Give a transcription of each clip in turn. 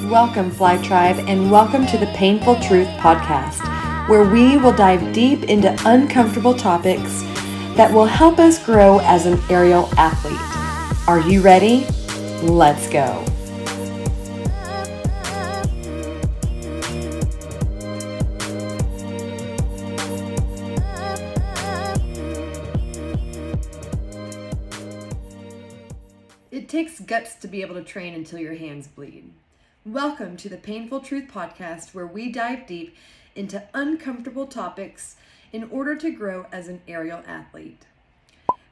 Welcome, Fly Tribe, and welcome to the Painful Truth Podcast, where we will dive deep into uncomfortable topics that will help us grow as an aerial athlete. Are you ready? Let's go. It takes guts to be able to train until your hands bleed. Welcome to the Painful Truth Podcast, where we dive deep into uncomfortable topics in order to grow as an aerial athlete.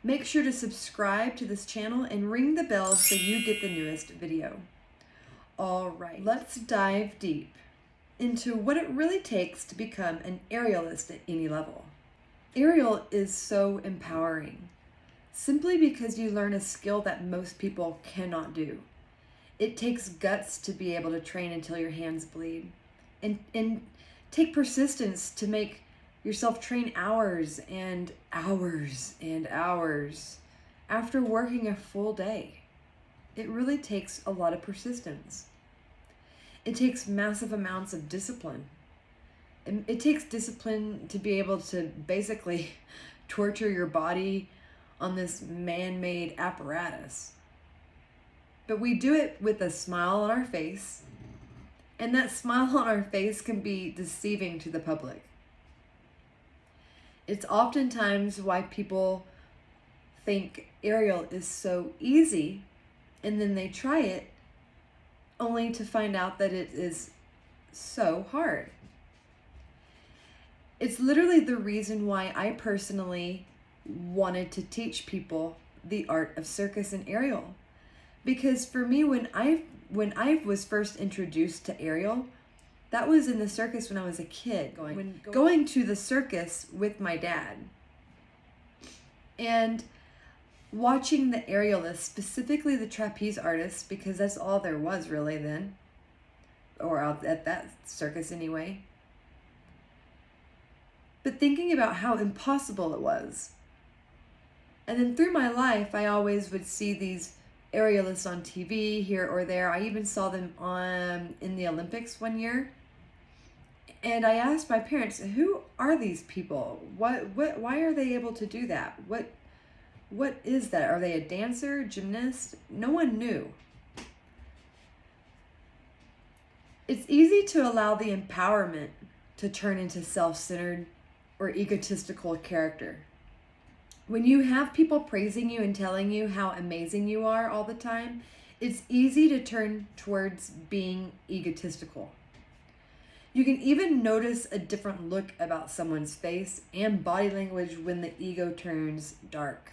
Make sure to subscribe to this channel and ring the bell so you get the newest video. All right, let's dive deep into what it really takes to become an aerialist at any level. Aerial is so empowering, simply because you learn a skill that most people cannot do. It takes guts to be able to train until your hands bleed, and take persistence to make yourself train hours and hours and hours after working a full day. It really takes a lot of persistence. It takes massive amounts of discipline. It takes discipline to be able to basically torture your body on this man-made apparatus. But we do it with a smile on our face, and that smile on our face can be deceiving to the public. It's oftentimes why people think aerial is so easy, and then they try it only to find out that it is so hard. It's literally the reason why I personally wanted to teach people the art of circus and aerial. Because for me, when I was first introduced to aerial, that was in the circus when I was a kid, going to the circus with my dad. And watching the aerialists, specifically the trapeze artists, because that's all there was really then, or at that circus anyway. But thinking about how impossible it was. And then through my life, I always would see these aerialists on TV here or there. I even saw them in the Olympics one year. And I asked my parents, who are these people? Why are they able to do that? What is that? Are they a dancer, gymnast? No one knew. It's easy to allow the empowerment to turn into self-centered or egotistical character. When you have people praising you and telling you how amazing you are all the time, it's easy to turn towards being egotistical. You can even notice a different look about someone's face and body language when the ego turns dark.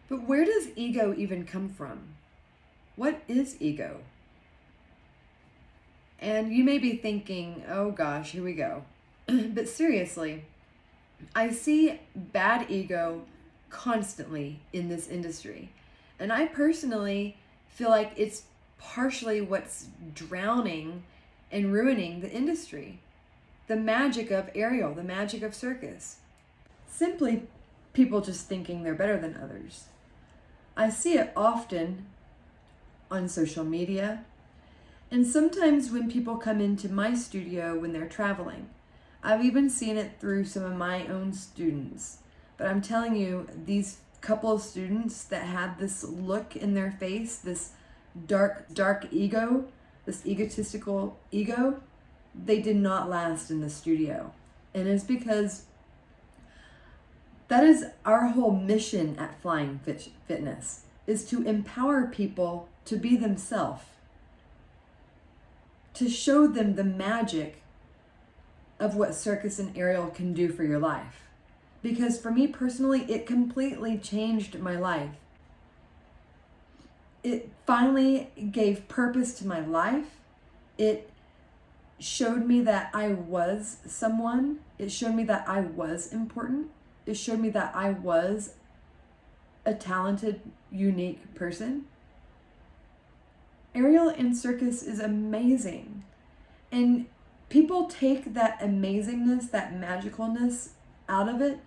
But where does ego even come from? What is ego? And you may be thinking, oh gosh, here we go. But seriously, I see bad ego constantly in this industry. And I personally feel like it's partially what's drowning and ruining the industry. The magic of aerial, the magic of circus. Simply people just thinking they're better than others. I see it often on social media, and sometimes when people come into my studio when they're traveling. I've even seen it through some of my own students. But I'm telling you, these couple of students that had this look in their face, this dark ego, this egotistical ego, they did not last in the studio. And it's because that is our whole mission at Flying Fitness, is to empower people to be themselves, to show them the magic of what circus and aerial can do for your life. Because for me personally, it completely changed my life. It finally gave purpose to my life. It showed me that I was someone. It showed me that I was important. It showed me that I was a talented, unique person. Aerial and circus is amazing. And people take that amazingness, that magicalness out of it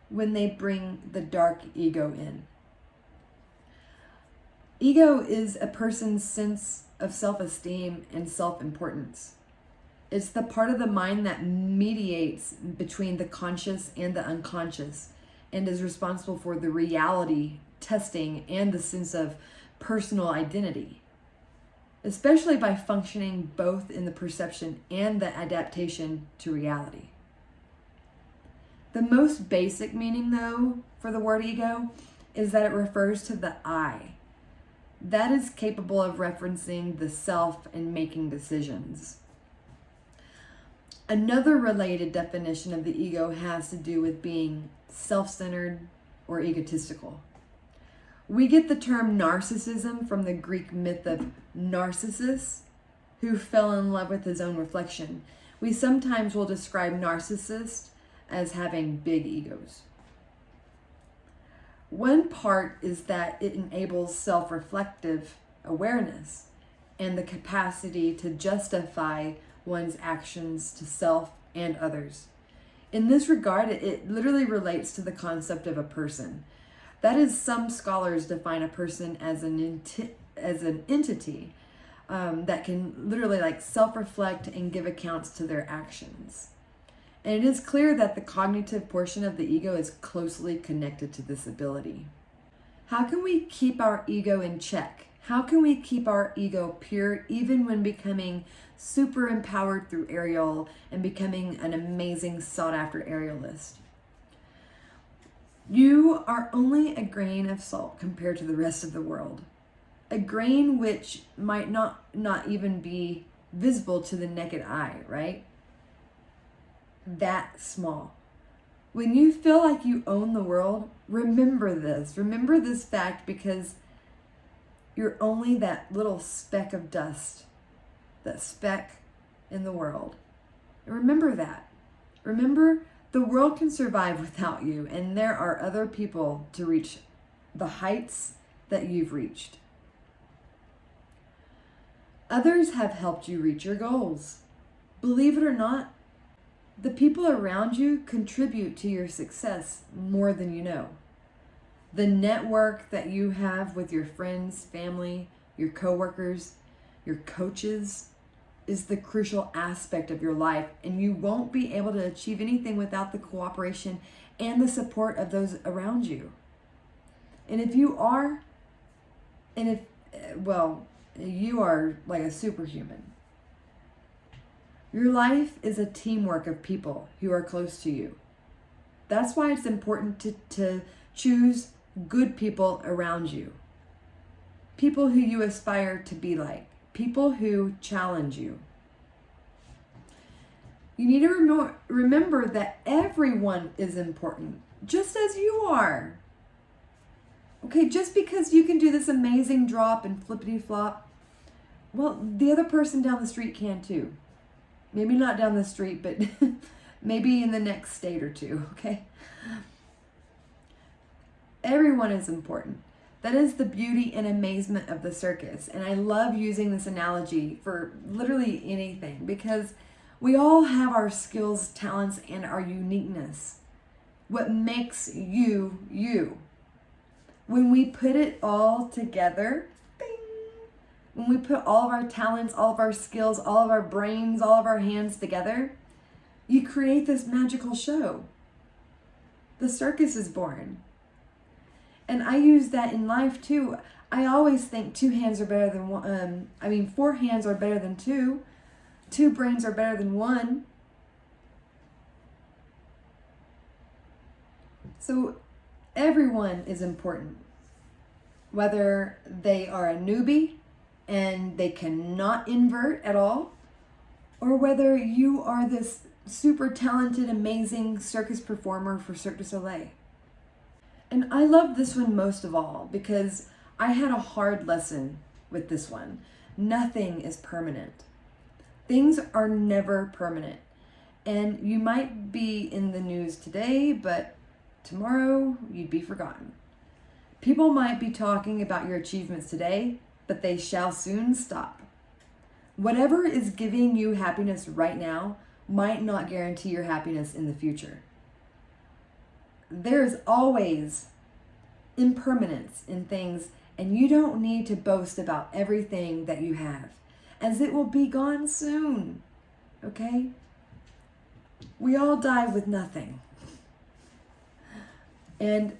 when they bring the dark ego in. Ego is a person's sense of self-esteem and self-importance. It's the part of the mind that mediates between the conscious and the unconscious and is responsible for the reality testing and the sense of personal identity, especially by functioning both in the perception and the adaptation to reality. The most basic meaning, though, for the word ego is that it refers to the I. That is capable of referencing the self and making decisions. Another related definition of the ego has to do with being self-centered or egotistical. We get the term narcissism from the Greek myth of Narcissus, who fell in love with his own reflection. We sometimes will describe narcissists as having big egos. One part is that it enables self-reflective awareness and the capacity to justify one's actions to self and others. In this regard, it literally relates to the concept of a person. That is, some scholars define a person as an entity that can literally self-reflect and give accounts to their actions. And it is clear that the cognitive portion of the ego is closely connected to this ability. How can we keep our ego in check? How can we keep our ego pure even when becoming super empowered through Aerial and becoming an amazing sought-after aerialist? You are only a grain of salt compared to the rest of the world. A grain which might not even be visible to the naked eye, right? That small. When you feel like you own the world, remember this. Remember this fact, because you're only that little speck of dust, that speck in the world. And remember that. Remember, the world can survive without you, and there are other people to reach the heights that you've reached. Others have helped you reach your goals. Believe it or not, the people around you contribute to your success more than you know. The network that you have with your friends, family, your coworkers, your coaches is the crucial aspect of your life, and you won't be able to achieve anything without the cooperation and the support of those around you. And if you are, you are like a superhuman. Your life is a teamwork of people who are close to you. That's why it's important to choose good people around you. People who you aspire to be like. People who challenge you. You need to remember that everyone is important, just as you are. Okay, just because you can do this amazing drop and flippity flop, well, the other person down the street can too. Maybe not down the street, but maybe in the next state or two, okay? Everyone is important. That is the beauty and amazement of the circus. And I love using this analogy for literally anything, because we all have our skills, talents, and our uniqueness. What makes you, you. When we put it all together, when we put all of our talents, all of our skills, all of our brains, all of our hands together, you create this magical show. The circus is born. And I use that in life too. I always think 4 hands are better than 2. 2 brains are better than 1. So everyone is important. Whether they are a newbie and they cannot invert at all, or whether you are this super talented, amazing circus performer for Cirque du Soleil. And I love this one most of all because I had a hard lesson with this one. Nothing is permanent. Things are never permanent. And you might be in the news today, but tomorrow you'd be forgotten. People might be talking about your achievements today, but they shall soon stop. Whatever is giving you happiness right now might not guarantee your happiness in the future. There's always impermanence in things, And you don't need to boast about everything that you have, as it will be gone soon. Okay? We all die with nothing. And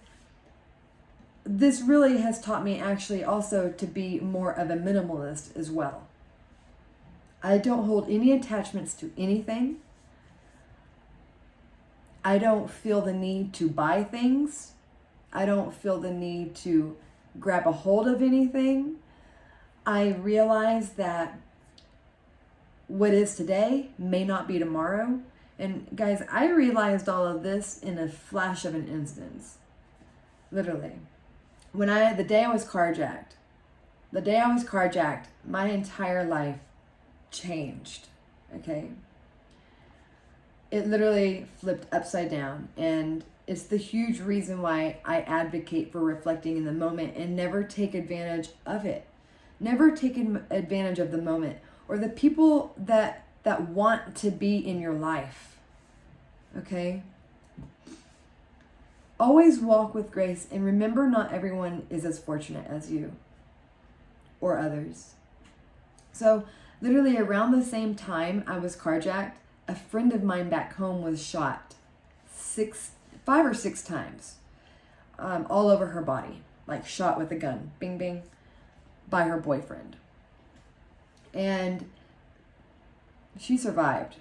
this really has taught me actually also to be more of a minimalist as well. I don't hold any attachments to anything. I don't feel the need to buy things. I don't feel the need to grab a hold of anything. I realize that what is today may not be tomorrow. And guys, I realized all of this in a flash of an instance. Literally. The day I was carjacked, my entire life changed. Okay? It literally flipped upside down, and it's the huge reason why I advocate for reflecting in the moment and never take advantage of it. Never take advantage of the moment or the people that want to be in your life. Okay? Always walk with grace, and remember, not everyone is as fortunate as you or others. So literally around the same time I was carjacked, a friend of mine back home was shot 5 or 6 times, all over her body, like shot with a gun, bing, bing, by her boyfriend. And she survived.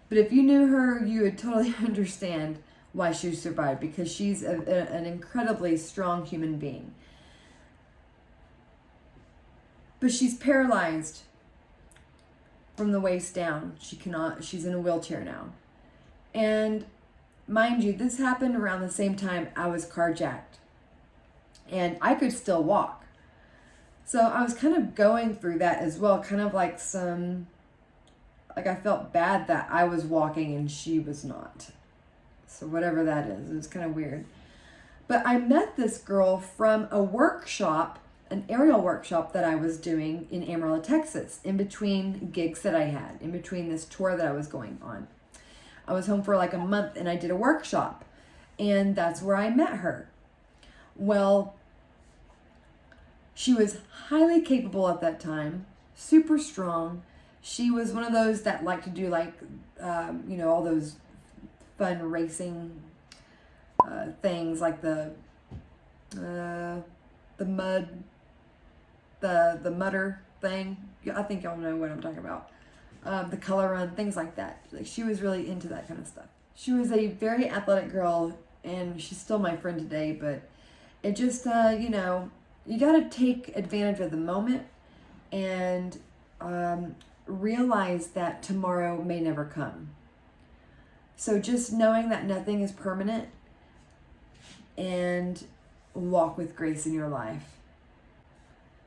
But if you knew her, you would totally understand why she survived, because she's an incredibly strong human being. But she's paralyzed from the waist down. She's in a wheelchair now. And mind you, this happened around the same time I was carjacked. And I could still walk. So I was kind of going through that as well, kind of like I felt bad that I was walking and she was not. So whatever that is, it was kind of weird. But I met this girl from a workshop, an aerial workshop that I was doing in Amarillo, Texas, in between gigs that I had, in between this tour that I was going on. I was home for like a month and I did a workshop, and that's where I met her. Well, she was highly capable at that time, super strong. She was one of those that like to do all those fun racing things, like the mudder thing. I think y'all know what I'm talking about. The color run, things like that. Like, she was really into that kind of stuff. She was a very athletic girl, and she's still my friend today, but it just, you got to take advantage of the moment and realize that tomorrow may never come. So just knowing that nothing is permanent, and walk with grace in your life.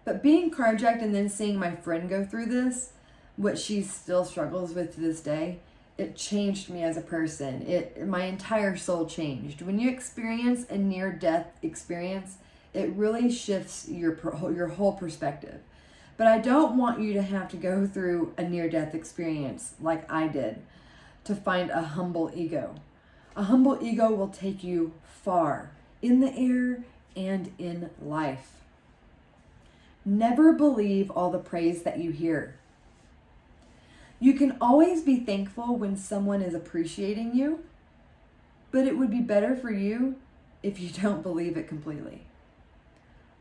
But being carjacked and then seeing my friend go through this, what she still struggles with to this day, it changed me as a person. My entire soul changed. When you experience a near-death experience, it really shifts your whole perspective. But I don't want you to have to go through a near-death experience like I did to find a humble ego. A humble ego will take you far in the air and in life. Never believe all the praise that you hear. You can always be thankful when someone is appreciating you, but it would be better for you if you don't believe it completely.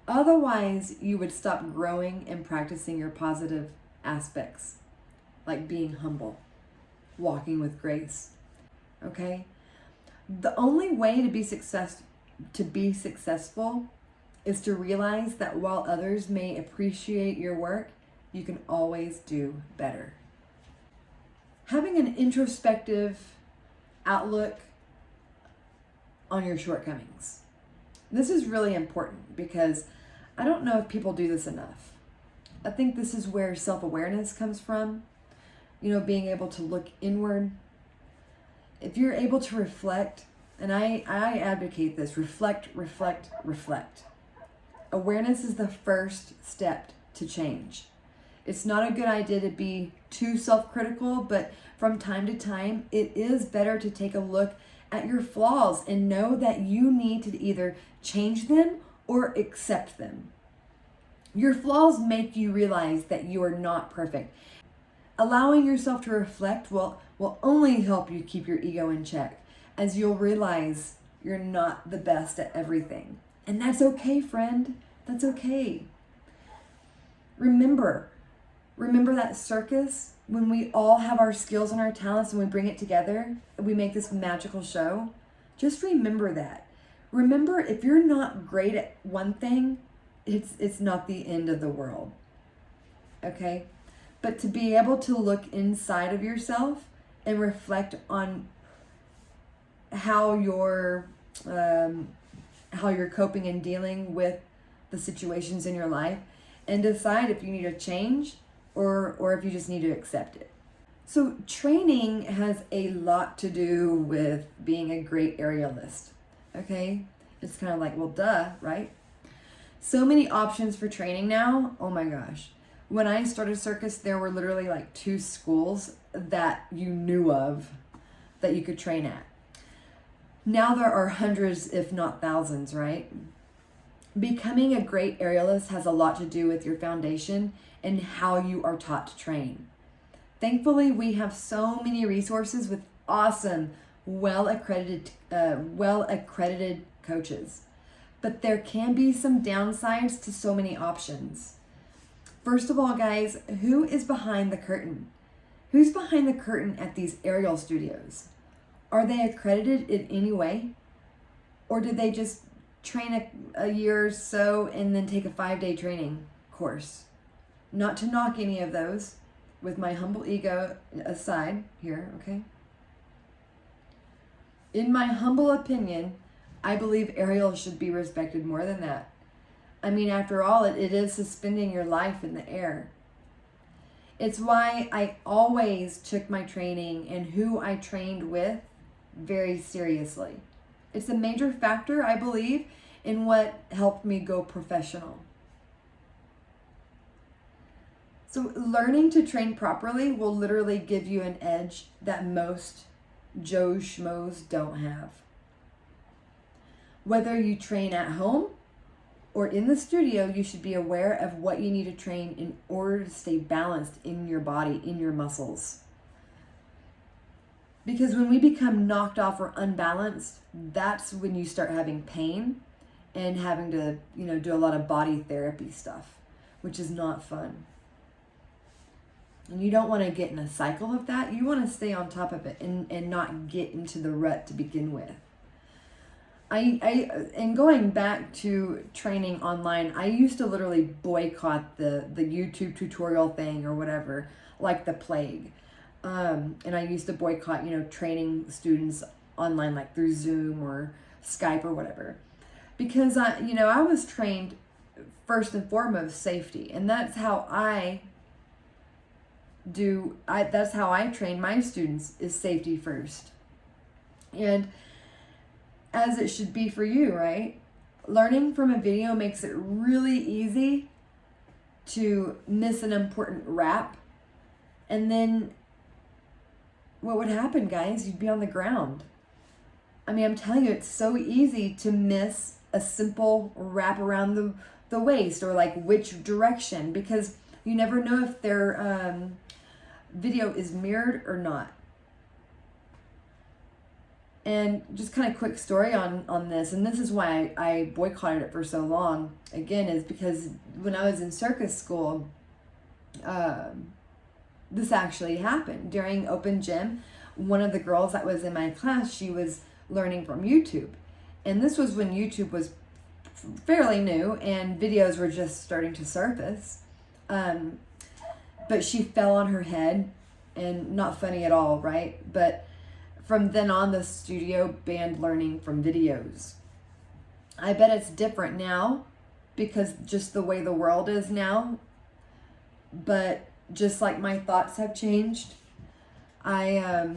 Otherwise, you would stop growing and practicing your positive aspects, like being humble, walking with grace. Okay? The only way to be successful is to realize that while others may appreciate your work, you can always do better. Having an introspective outlook on your shortcomings. This is really important because I don't know if people do this enough. I think this is where self-awareness comes from. Being able to look inward. If you're able to reflect, and I advocate this, reflect. Awareness is the first step to change. It's not a good idea to be too self-critical, but from time to time, it is better to take a look at your flaws and know that you need to either change them or accept them. Your flaws make you realize that you are not perfect. Allowing yourself to reflect will only help you keep your ego in check, as you'll realize you're not the best at everything. And that's okay, friend. That's okay. Remember that circus when we all have our skills and our talents and we bring it together and we make this magical show? Just remember that. Remember, if you're not great at one thing, it's not the end of the world. Okay? But to be able to look inside of yourself and reflect on how you're coping and dealing with the situations in your life, and decide if you need to change or if you just need to accept it. So training has a lot to do with being a great aerialist. Okay? It's kind of like, well, duh, right? So many options for training now. Oh my gosh. When I started circus, there were literally like 2 schools that you knew of that you could train at. Now there are hundreds, if not thousands, right? Becoming a great aerialist has a lot to do with your foundation and how you are taught to train. Thankfully, we have so many resources with awesome, well-accredited coaches. But there can be some downsides to so many options. First of all, guys, who is behind the curtain? Who's behind the curtain at these aerial studios? Are they accredited in any way? Or did they just train a year or so and then take a 5-day training course? Not to knock any of those, with my humble ego aside here, okay? In my humble opinion, I believe aerial should be respected more than that. I mean, after all, it is suspending your life in the air. It's why I always took my training and who I trained with very seriously. It's a major factor, I believe, in what helped me go professional. So learning to train properly will literally give you an edge that most Joe Schmoes don't have. Whether you train at home or in the studio, you should be aware of what you need to train in order to stay balanced in your body, in your muscles. Because when we become knocked off or unbalanced, that's when you start having pain and having to, do a lot of body therapy stuff, which is not fun. And you don't want to get in a cycle of that. You want to stay on top of it and not get into the rut to begin with. And going back to training online, I used to literally boycott the YouTube tutorial thing or whatever, like the plague. And I used to boycott, training students online, like through Zoom or Skype or whatever. Because, I was trained first and foremost safety. And that's how that's how I train my students, is safety first. And as it should be for you, right? Learning from a video makes it really easy to miss an important rap. And then what would happen, guys? You'd be on the ground. I mean, I'm telling you, it's so easy to miss a simple wrap around the waist, or like which direction, because you never know if their video is mirrored or not. And just kind of quick story on this, and this is why I boycotted it for so long, again, is because when I was in circus school, this actually happened. During open gym, one of the girls that was in my class, she was learning from YouTube. And this was when YouTube was fairly new and videos were just starting to surface. But she fell on her head, and not funny at all, right? But from then on, the studio banned learning from videos. I bet it's different now because just the way the world is now. But just like my thoughts have changed, but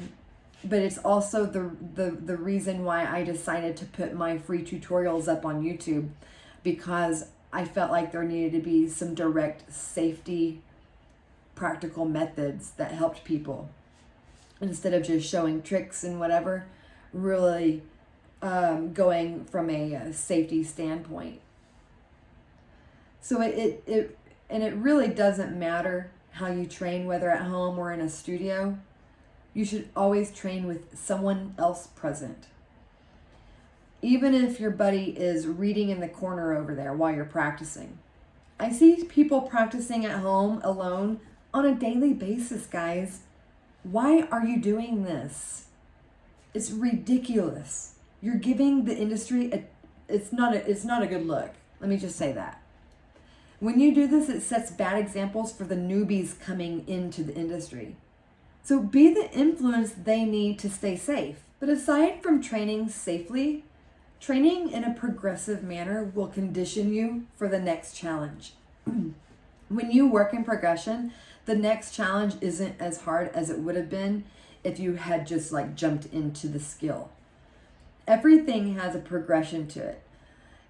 it's also the reason why I decided to put my free tutorials up on YouTube, because I felt like there needed to be some direct safety practical methods that helped people, instead of just showing tricks and whatever, really going from a safety standpoint. So it really doesn't matter how you train, whether at home or in a studio. You should always train with someone else present. Even if your buddy is reading in the corner over there while you're practicing. I see people practicing at home alone on a daily basis, guys. Why are you doing this? It's ridiculous. You're giving the industry it's not a good look. Let me just say that. When you do this, it sets bad examples for the newbies coming into the industry. So be the influence they need to stay safe. But aside from training safely, training in a progressive manner will condition you for the next challenge. When you work in progression, the next challenge isn't as hard as it would have been if you had just like jumped into the skill. Everything has a progression to it.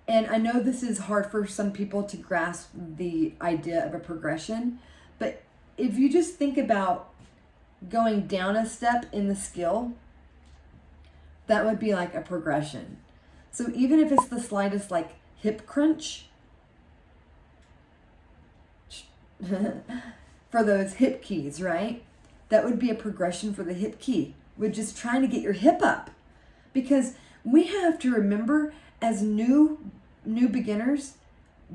And I know this is hard for some people to grasp the idea of a progression, but if you just think about going down a step in the skill, that would be like a progression. So even if it's the slightest like hip crunch, for those hip keys, right? That would be a progression for the hip key. We're just trying to get your hip up. Because we have to remember, as new beginners,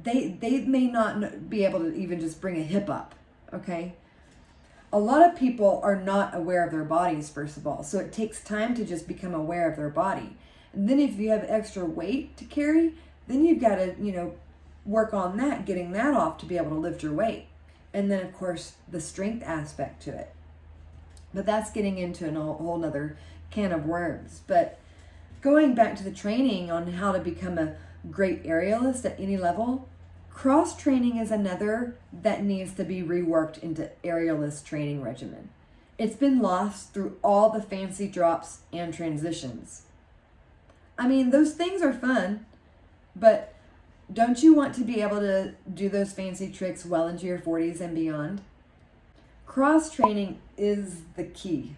they may not be able to even just bring a hip up, okay? A lot of people are not aware of their bodies, first of all. So it takes time to just become aware of their body. And then if you have extra weight to carry, then you've got to, work on that, getting that off to be able to lift your weight. And then, of course, the strength aspect to it. But that's getting into a whole nother can of worms. But going back to the training on how to become a great aerialist at any level, cross training is another that needs to be reworked into aerialist training regimen. It's been lost through all the fancy drops and transitions. I mean, those things are fun, but don't you want to be able to do those fancy tricks well into your 40s and beyond? Cross training is the key.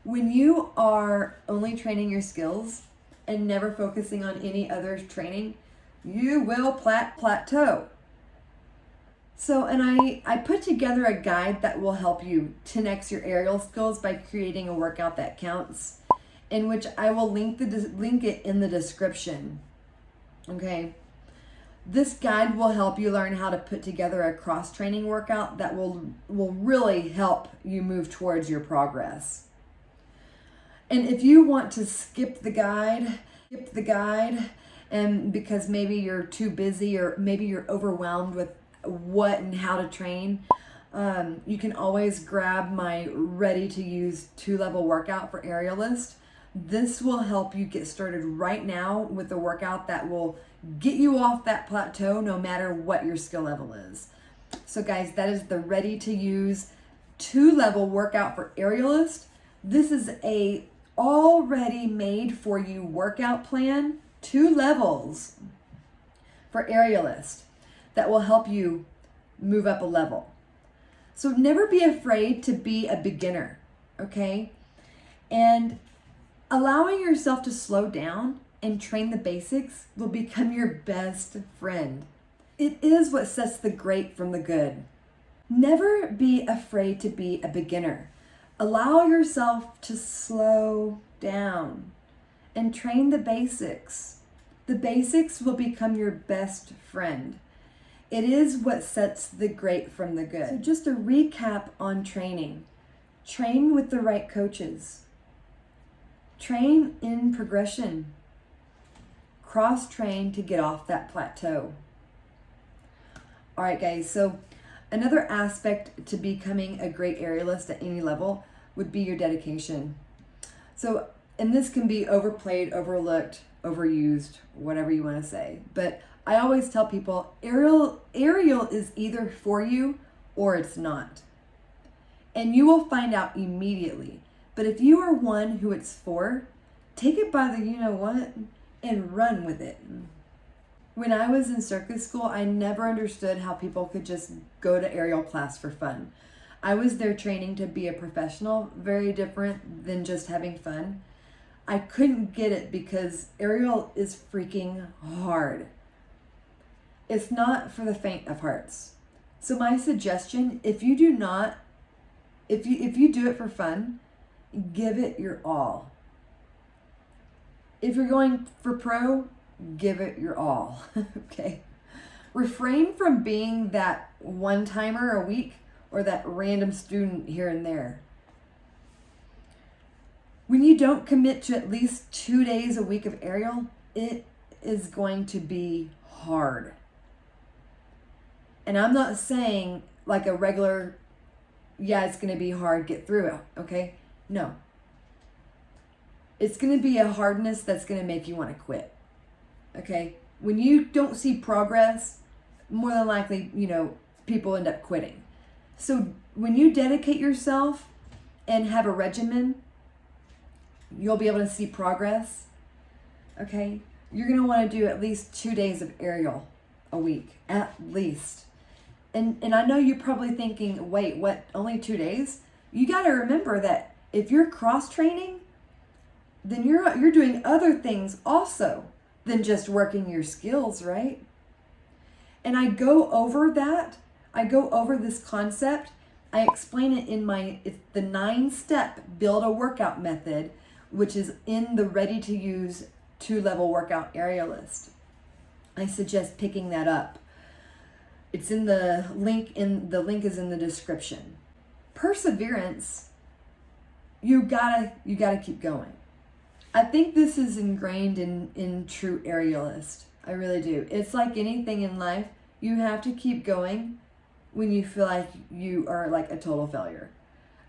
When you are only training your skills and never focusing on any other training, you will plateau. So, and I put together a guide that will help you 10x your aerial skills by creating a workout that counts, in which I will link it in the description. Okay. This guide will help you learn how to put together a cross-training workout that will really help you move towards your progress. And if you want to skip the guide, and because maybe you're too busy or maybe you're overwhelmed with what and how to train, you can always grab my ready-to-use 2-level workout for Aerialist. This will help you get started right now with a workout that will get you off that plateau no matter what your skill level is. So guys, that is the ready-to-use 2-level workout for Aerialist. This is a already made for you workout plan, 2 levels for Aerialist that will help you move up a level. So never be afraid to be a beginner, okay? And allowing yourself to slow down and train the basics will become your best friend. It is what sets the great from the good. Never be afraid to be a beginner. Allow yourself to slow down and train the basics. The basics will become your best friend. It is what sets the great from the good. So just a recap on training. Train with the right coaches. Train in progression. Cross-train to get off that plateau. All right, guys, so another aspect to becoming a great aerialist at any level would be your dedication. So, and this can be overplayed, overlooked, overused, whatever you want to say. But I always tell people, aerial is either for you or it's not. And you will find out immediately. But if you are one who it's for, take it by the you-know-what and run with it. When I was in circus school, I never understood how people could just go to aerial class for fun. I was there training to be a professional, very different than just having fun. I couldn't get it because aerial is freaking hard. it's not for the faint of hearts. So my suggestion, if you do it for fun, give it your all. If you're going for pro, give it your all. Okay? Refrain from being that one-timer a week or that random student here and there. When you don't commit to at least 2 days a week of aerial, it is going to be hard. And I'm not saying like a regular, yeah, it's going to be hard, get through it, okay? No. It's going to be a hardness that's going to make you want to quit, okay? When you don't see progress, more than likely, people end up quitting. So when you dedicate yourself and have a regimen, you'll be able to see progress, okay? You're going to want to do at least 2 days of aerial a week, at least. And I know you're probably thinking, wait, what, only 2 days? You got to remember that if you're cross-training, then you're doing other things also than just working your skills, right? And I go over that. I go over this concept. I explain it in it's the 9-step build a workout method, which is in the ready-to-use 2-level workout Aerialist. I suggest picking that up. It's in the link. The link is in the description. Perseverance. You gotta keep going. I think this is ingrained in true Aerialist. I really do. It's like anything in life. You have to keep going when you feel like you are like a total failure.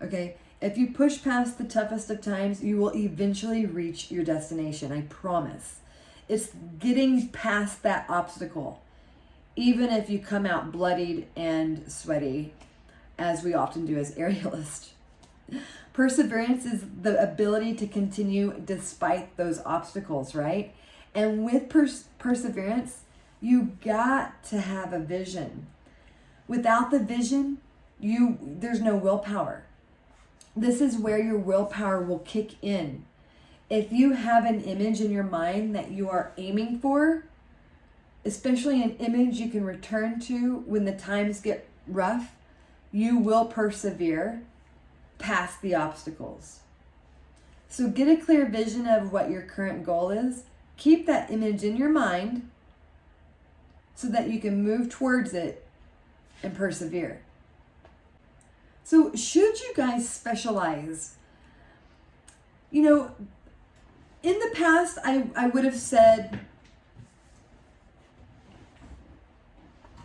Okay? If you push past the toughest of times, you will eventually reach your destination. I promise. It's getting past that obstacle. Even if you come out bloodied and sweaty, as we often do as Aerialists. Perseverance is the ability to continue despite those obstacles, right? And with perseverance, you got to have a vision. Without the vision, there's no willpower. This is where your willpower will kick in. If you have an image in your mind that you are aiming for, especially an image you can return to when the times get rough, you will persevere past the obstacles. So get a clear vision of what your current goal is. Keep that image in your mind so that you can move towards it and persevere. So should you guys specialize? In the past, I would have said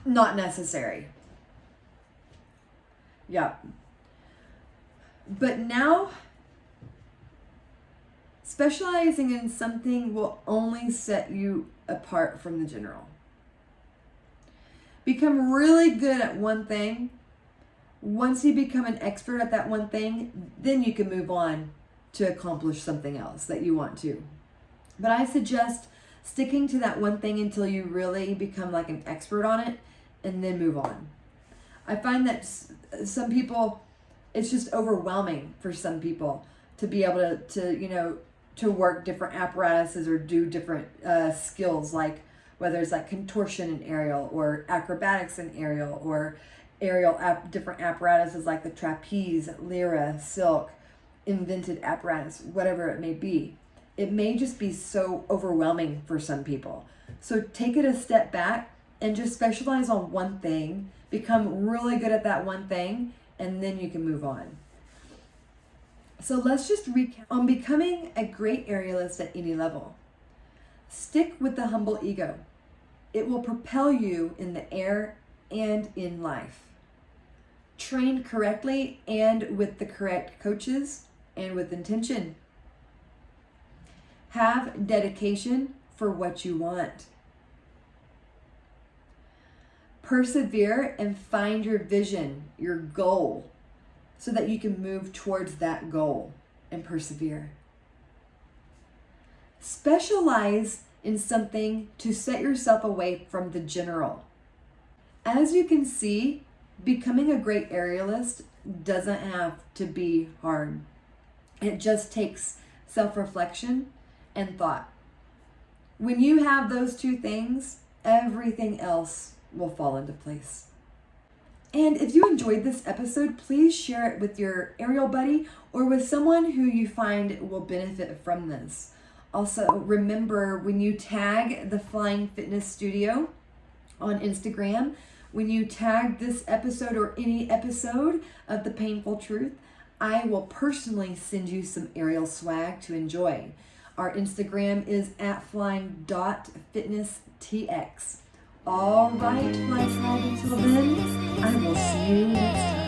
not necessary. Yeah. But now, specializing in something will only set you apart from the general. Become really good at one thing. Once you become an expert at that one thing, then you can move on to accomplish something else that you want to. But I suggest sticking to that one thing until you really become like an expert on it and then move on. I find that some people, it's just overwhelming for some people to be able to work different apparatuses or do different skills, like whether it's like contortion in aerial or acrobatics in aerial or different apparatuses like the trapeze, lyra, silk, invented apparatus, whatever it may be. It may just be so overwhelming for some people. So take it a step back and just specialize on one thing, become really good at that one thing, and then you can move on. So let's just recap on becoming a great aerialist at any level. Stick with the humble ego. It will propel you in the air and in life. Train correctly and with the correct coaches and with intention. Have dedication for what you want. Persevere and find your vision, your goal, so that you can move towards that goal and persevere. Specialize in something to set yourself away from the general. As you can see, becoming a great aerialist doesn't have to be hard. It just takes self-reflection and thought. When you have those two things, everything else will fall into place. And if you enjoyed this episode, please share it with your aerial buddy or with someone who you find will benefit from this. Also, remember, when you tag the Flying Fitness Studio on Instagram, when you tag this episode or any episode of The Painful Truth, I will personally send you some aerial swag to enjoy. Our Instagram is @flying.fitnesstx. All right, Fly Swag, until then, I will see you next time.